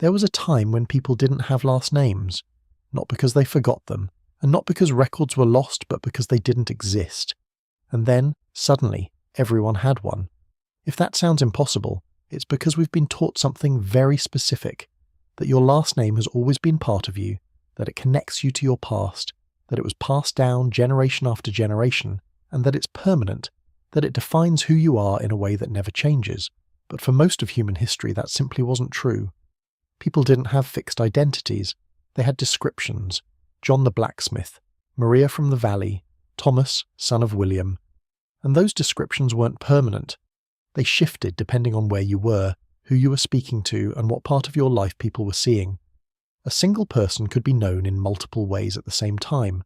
There was a time when people didn't have last names, not because they forgot them, and not because records were lost, but because they didn't exist. And then, suddenly, everyone had one. If that sounds impossible, it's because we've been taught something very specific, that your last name has always been part of you, that it connects you to your past, that it was passed down generation after generation, and that it's permanent, that it defines who you are in a way that never changes. But for most of human history, that simply wasn't true. People didn't have fixed identities. They had descriptions. John the blacksmith, Maria from the valley, Thomas, son of William. And those descriptions weren't permanent. They shifted depending on where you were, who you were speaking to, and what part of your life people were seeing. A single person could be known in multiple ways at the same time.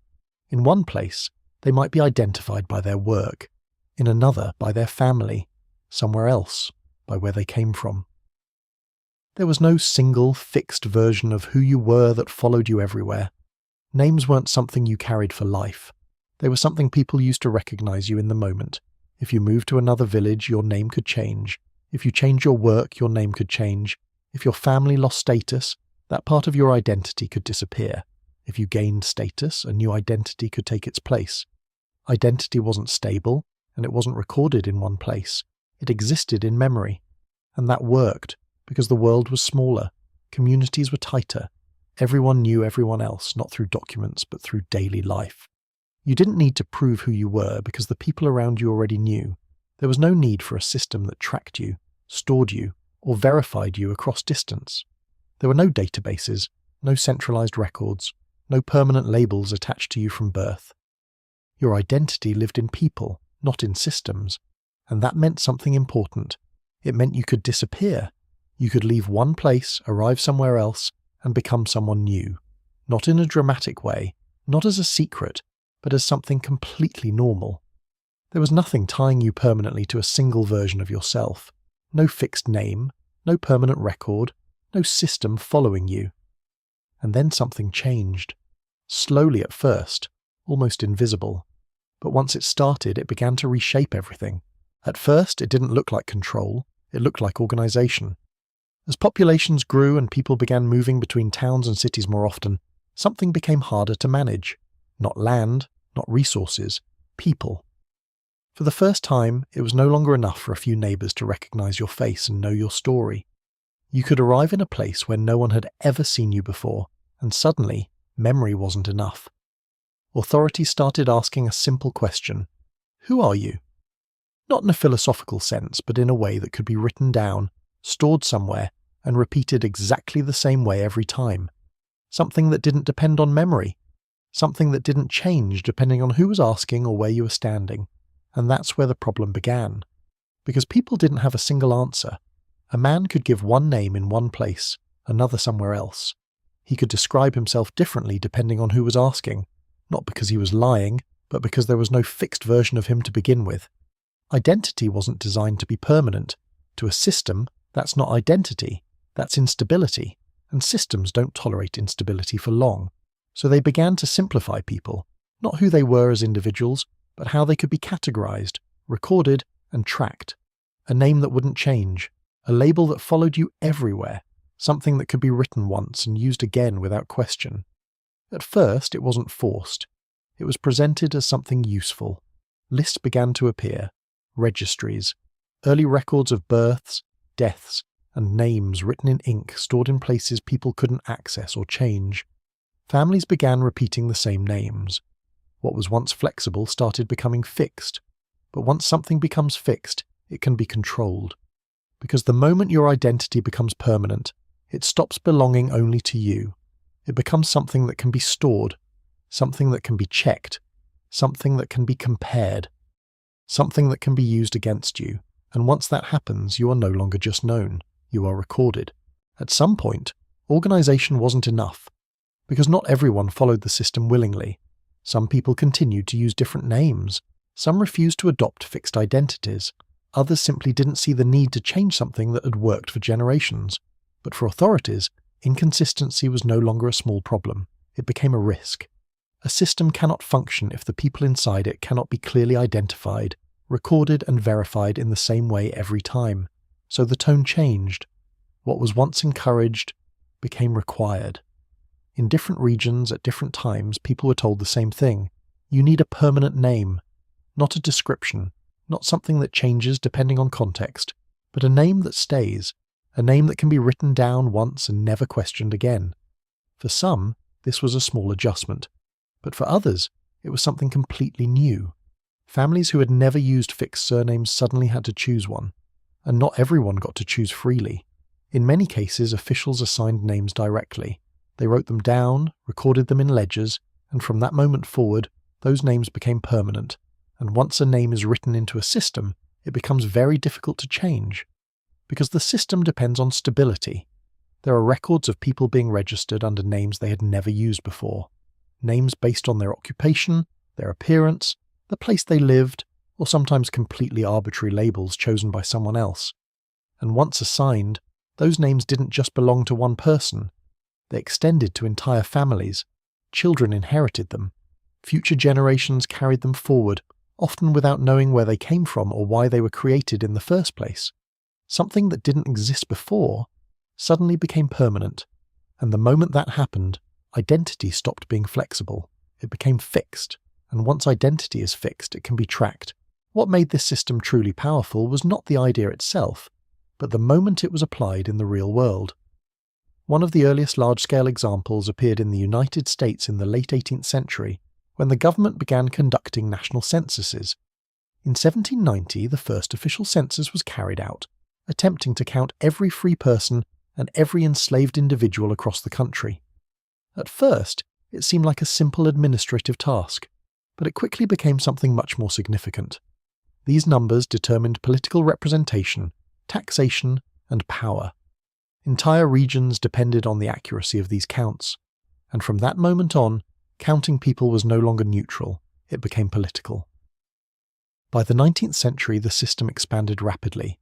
In one place, they might be identified by their work. In another, by their family. Somewhere else, by where they came from. There was no single, fixed version of who you were that followed you everywhere. Names weren't something you carried for life. They were something people used to recognize you in the moment. If you moved to another village, your name could change. If you changed your work, your name could change. If your family lost status, that part of your identity could disappear. If you gained status, a new identity could take its place. Identity wasn't stable, and it wasn't recorded in one place. It existed in memory. And that worked, because the world was smaller, communities were tighter. Everyone knew everyone else, not through documents, but through daily life. You didn't need to prove who you were because the people around you already knew. There was no need for a system that tracked you, stored you, or verified you across distance. There were no databases, no centralized records, no permanent labels attached to you from birth. Your identity lived in people, not in systems, and that meant something important. It meant you could disappear. You could leave one place, arrive somewhere else, and become someone new. Not in a dramatic way, not as a secret, but as something completely normal. There was nothing tying you permanently to a single version of yourself. No fixed name, no permanent record, no system following you. And then something changed. Slowly at first, almost invisible. But once it started, it began to reshape everything. At first, it didn't look like control, it looked like organization. As populations grew and people began moving between towns and cities more often, something became harder to manage. Not land, not resources, people. For the first time, it was no longer enough for a few neighbors to recognize your face and know your story. You could arrive in a place where no one had ever seen you before, and suddenly, memory wasn't enough. Authorities started asking a simple question. Who are you? Not in a philosophical sense, but in a way that could be written down, stored somewhere, and repeated exactly the same way every time. Something that didn't depend on memory. Something that didn't change depending on who was asking or where you were standing. And that's where the problem began. Because people didn't have a single answer. A man could give one name in one place, another somewhere else. He could describe himself differently depending on who was asking, not because he was lying, but because there was no fixed version of him to begin with. Identity wasn't designed to be permanent. To a system, that's not identity, that's instability, and systems don't tolerate instability for long. So they began to simplify people, not who they were as individuals, but how they could be categorized, recorded, and tracked. A name that wouldn't change, a label that followed you everywhere, something that could be written once and used again without question. At first, it wasn't forced. It was presented as something useful. Lists began to appear, registries, early records of births, deaths, and names written in ink stored in places people couldn't access or change. Families began repeating the same names. What was once flexible started becoming fixed. But once something becomes fixed, it can be controlled. Because the moment your identity becomes permanent, it stops belonging only to you. It becomes something that can be stored, something that can be checked, something that can be compared, something that can be used against you. And once that happens, you are no longer just known, you are recorded. At some point, organization wasn't enough. Because not everyone followed the system willingly. Some people continued to use different names. Some refused to adopt fixed identities. Others simply didn't see the need to change something that had worked for generations. But for authorities, inconsistency was no longer a small problem. It became a risk. A system cannot function if the people inside it cannot be clearly identified, recorded and verified in the same way every time. So the tone changed. What was once encouraged, became required. In different regions at different times, people were told the same thing. You need a permanent name, not a description, not something that changes depending on context, but a name that stays, a name that can be written down once and never questioned again. For some, this was a small adjustment, but for others, it was something completely new. Families who had never used fixed surnames suddenly had to choose one, and not everyone got to choose freely. In many cases, officials assigned names directly. They wrote them down, recorded them in ledgers, and from that moment forward, those names became permanent. And once a name is written into a system, it becomes very difficult to change. Because the system depends on stability. There are records of people being registered under names they had never used before. Names based on their occupation, their appearance, the place they lived, or sometimes completely arbitrary labels chosen by someone else. And once assigned, those names didn't just belong to one person. They extended to entire families. Children inherited them. Future generations carried them forward, often without knowing where they came from or why they were created in the first place. Something that didn't exist before suddenly became permanent, and the moment that happened, identity stopped being flexible. It became fixed, and once identity is fixed, it can be tracked. What made this system truly powerful was not the idea itself, but the moment it was applied in the real world. One of the earliest large-scale examples appeared in the United States in the late 18th century, when the government began conducting national censuses. In 1790, the first official census was carried out, attempting to count every free person and every enslaved individual across the country. At first, it seemed like a simple administrative task, but it quickly became something much more significant. These numbers determined political representation, taxation, and power. Entire regions depended on the accuracy of these counts, and from that moment on, counting people was no longer neutral, it became political. By the 19th century, the system expanded rapidly.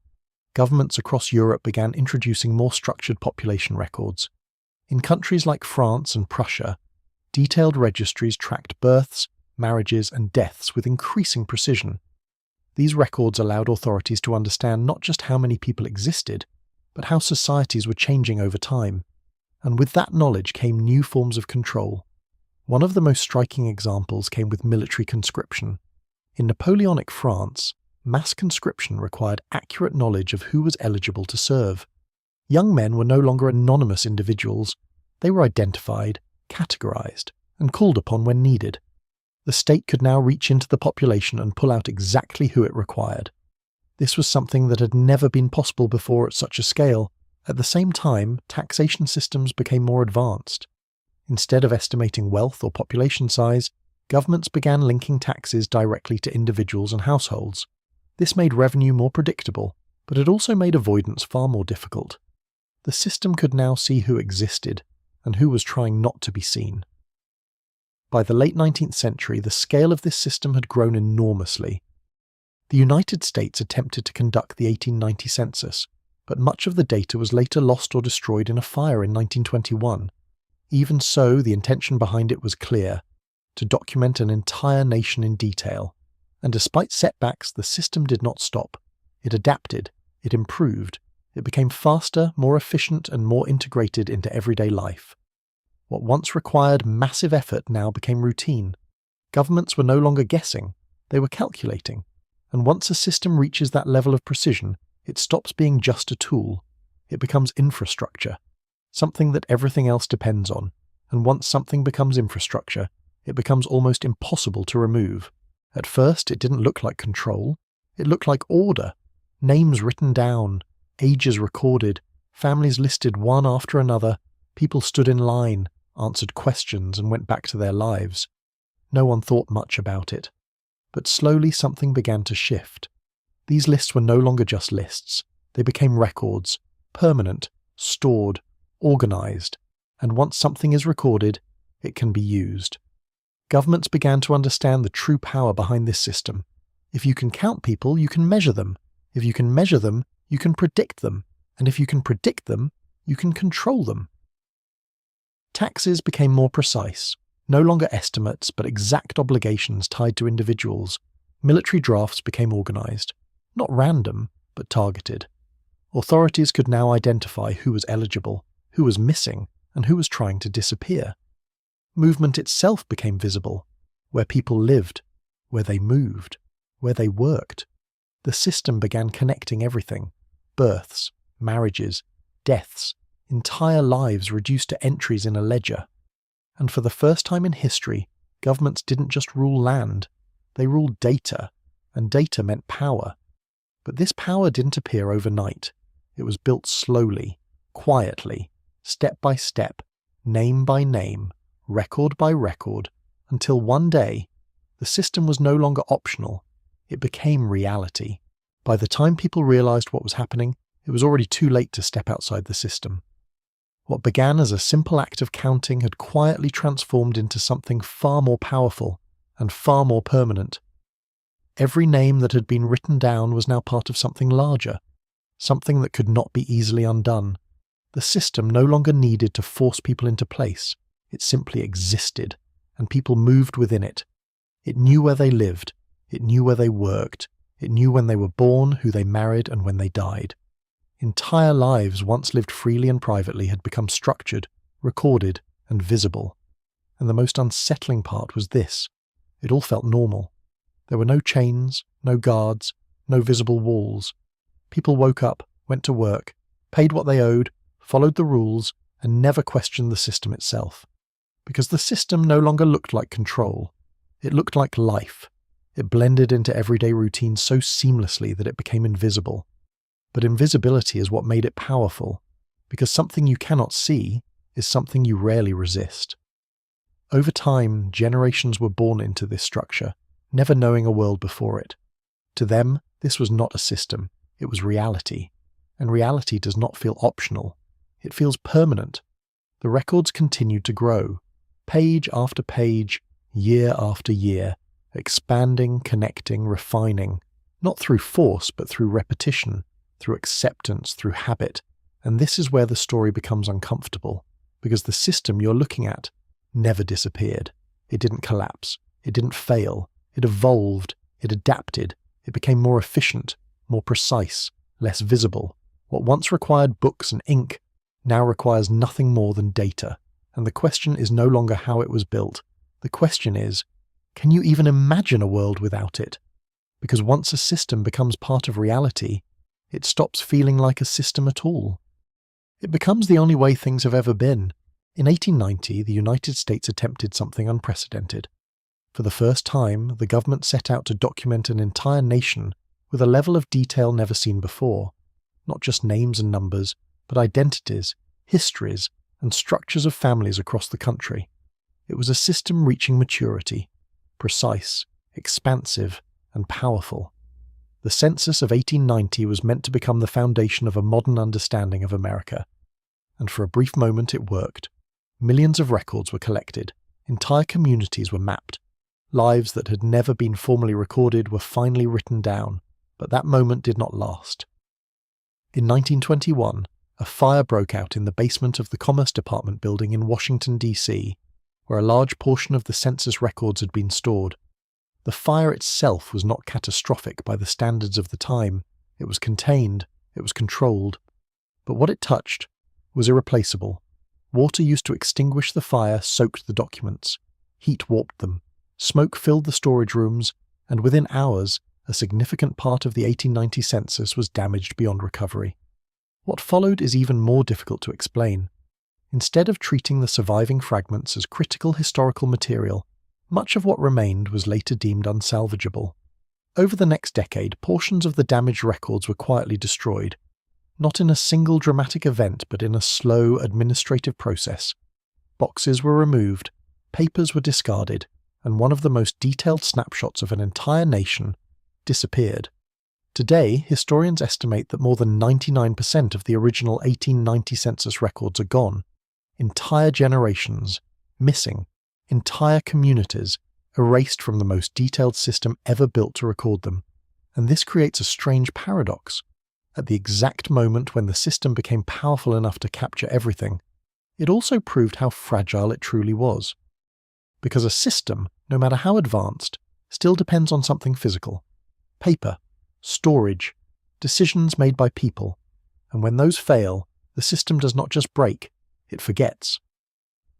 Governments across Europe began introducing more structured population records. In countries like France and Prussia, detailed registries tracked births, marriages, and deaths with increasing precision. These records allowed authorities to understand not just how many people existed, but how societies were changing over time. And with that knowledge came new forms of control. One of the most striking examples came with military conscription. In Napoleonic France, mass conscription required accurate knowledge of who was eligible to serve. Young men were no longer anonymous individuals. They were identified, categorized, and called upon when needed. The state could now reach into the population and pull out exactly who it required. This was something that had never been possible before at such a scale. At the same time, taxation systems became more advanced. Instead of estimating wealth or population size, governments began linking taxes directly to individuals and households. This made revenue more predictable, but it also made avoidance far more difficult. The system could now see who existed and who was trying not to be seen. By the late 19th century, the scale of this system had grown enormously. The United States attempted to conduct the 1890 census, but much of the data was later lost or destroyed in a fire in 1921. Even so, the intention behind it was clear: to document an entire nation in detail. And despite setbacks, the system did not stop. It adapted, it improved, it became faster, more efficient, and more integrated into everyday life. What once required massive effort now became routine. Governments were no longer guessing, they were calculating. And once a system reaches that level of precision, it stops being just a tool. It becomes infrastructure, something that everything else depends on. And once something becomes infrastructure, it becomes almost impossible to remove. At first, it didn't look like control. It looked like order. Names written down, ages recorded, families listed one after another, people stood in line, answered questions, and went back to their lives. No one thought much about it. But slowly something began to shift. These lists were no longer just lists. They became records, permanent, stored, organized, and once something is recorded, it can be used. Governments began to understand the true power behind this system. If you can count people, you can measure them. If you can measure them, you can predict them. And if you can predict them, you can control them. Taxes became more precise, no longer estimates but exact obligations tied to individuals. Military drafts became organized, not random, but targeted. Authorities could now identify who was eligible, who was missing, and who was trying to disappear. Movement itself became visible, where people lived, where they moved, where they worked. The system began connecting everything: births, marriages, deaths, entire lives reduced to entries in a ledger. And for the first time in history, governments didn't just rule land, they ruled data, and data meant power. But this power didn't appear overnight. It was built slowly, quietly, step by step, name by name, record by record, until one day, the system was no longer optional. It became reality. By the time people realized what was happening, it was already too late to step outside the system. What began as a simple act of counting had quietly transformed into something far more powerful and far more permanent. Every name that had been written down was now part of something larger, something that could not be easily undone. The system no longer needed to force people into place. It simply existed, and people moved within it. It knew where they lived, it knew where they worked, it knew when they were born, who they married, and when they died. Entire lives once lived freely and privately had become structured, recorded, and visible. And the most unsettling part was this: it all felt normal. There were no chains, no guards, no visible walls. People woke up, went to work, paid what they owed, followed the rules, and never questioned the system itself. Because the system no longer looked like control. It looked like life. It blended into everyday routines so seamlessly that it became invisible. But invisibility is what made it powerful, because something you cannot see is something you rarely resist. Over time, generations were born into this structure, never knowing a world before it. To them, this was not a system, it was reality. And reality does not feel optional. It feels permanent. The records continued to grow, page after page, year after year, expanding, connecting, refining, not through force but through repetition, through acceptance, through habit. And this is where the story becomes uncomfortable, because the system you're looking at never disappeared. It didn't collapse. It didn't fail. It evolved. It adapted. It became more efficient, more precise, less visible. What once required books and ink now requires nothing more than data. And the question is no longer how it was built. The question is, can you even imagine a world without it? Because once a system becomes part of reality, it stops feeling like a system at all. It becomes the only way things have ever been. In 1890, the United States attempted something unprecedented. For the first time, the government set out to document an entire nation with a level of detail never seen before. Not just names and numbers, but identities, histories, and structures of families across the country. It was a system reaching maturity, precise, expansive, and powerful. The Census of 1890 was meant to become the foundation of a modern understanding of America. And for a brief moment it worked. Millions of records were collected, entire communities were mapped, lives that had never been formally recorded were finally written down, but that moment did not last. In 1921, a fire broke out in the basement of the Commerce Department building in Washington, D.C., where a large portion of the census records had been stored. The fire itself was not catastrophic by the standards of the time. It was contained, it was controlled. But what it touched was irreplaceable. Water used to extinguish the fire soaked the documents. Heat warped them. Smoke filled the storage rooms, and within hours, a significant part of the 1890 census was damaged beyond recovery. What followed is even more difficult to explain. Instead of treating the surviving fragments as critical historical material, much of what remained was later deemed unsalvageable. Over the next decade, portions of the damaged records were quietly destroyed, not in a single dramatic event but in a slow administrative process. Boxes were removed, papers were discarded, and one of the most detailed snapshots of an entire nation disappeared. Today, historians estimate that more than 99% of the original 1890 census records are gone. Entire generations, missing, entire communities, erased from the most detailed system ever built to record them. And this creates a strange paradox. At the exact moment when the system became powerful enough to capture everything, it also proved how fragile it truly was. Because a system, no matter how advanced, still depends on something physical. Paper, storage, decisions made by people. And when those fail, the system does not just break, it forgets.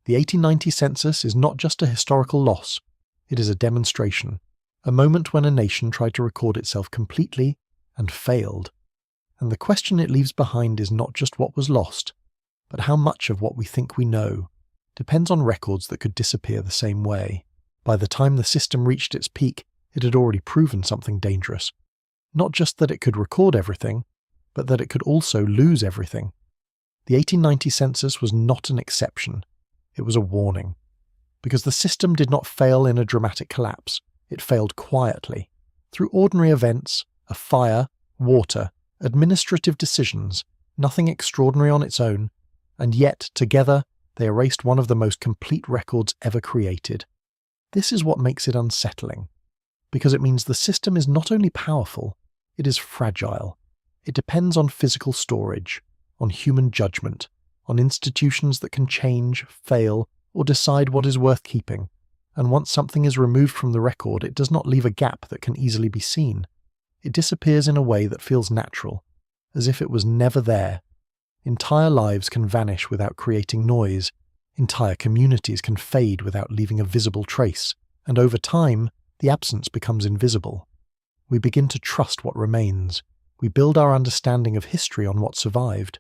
The 1890 census is not just a historical loss, it is a demonstration, a moment when a nation tried to record itself completely and failed. And the question it leaves behind is not just what was lost, but how much of what we think we know depends on records that could disappear the same way. By the time the system reached its peak, it had already proven something dangerous. Not just that it could record everything, but that it could also lose everything. The 1890 census was not an exception, it was a warning. Because the system did not fail in a dramatic collapse, it failed quietly, through ordinary events, a fire, water, administrative decisions, nothing extraordinary on its own, and yet, together, they erased one of the most complete records ever created. This is what makes it unsettling, because it means the system is not only powerful, it is fragile. It depends on physical storage, on human judgment, on institutions that can change, fail, or decide what is worth keeping. And once something is removed from the record, it does not leave a gap that can easily be seen. It disappears in a way that feels natural, as if it was never there. Entire lives can vanish without creating noise. Entire communities can fade without leaving a visible trace. And over time, the absence becomes invisible. We begin to trust what remains. We build our understanding of history on what survived.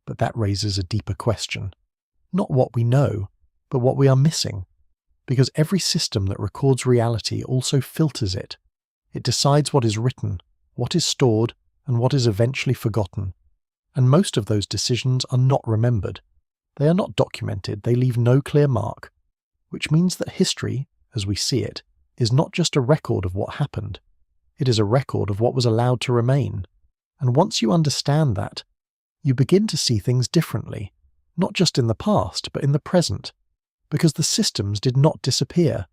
But that raises a deeper question. Not what we know, but what we are missing. Because every system that records reality also filters it. It decides what is written, what is stored, and what is eventually forgotten. And most of those decisions are not remembered. They are not documented, they leave no clear mark. Which means that history, as we see it, is not just a record of what happened. It is a record of what was allowed to remain. And once you understand that, you begin to see things differently, not just in the past, but in the present. Because the systems did not disappear.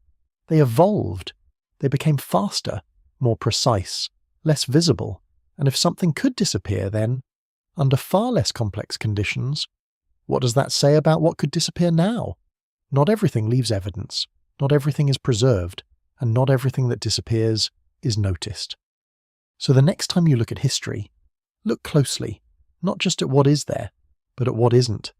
They evolved. They became faster, more precise, less visible. And if something could disappear, then, under far less complex conditions, what does that say about what could disappear now? Not everything leaves evidence, not everything is preserved, and not everything that disappears is noticed. So the next time you look at history, look closely, not just at what is there, but at what isn't.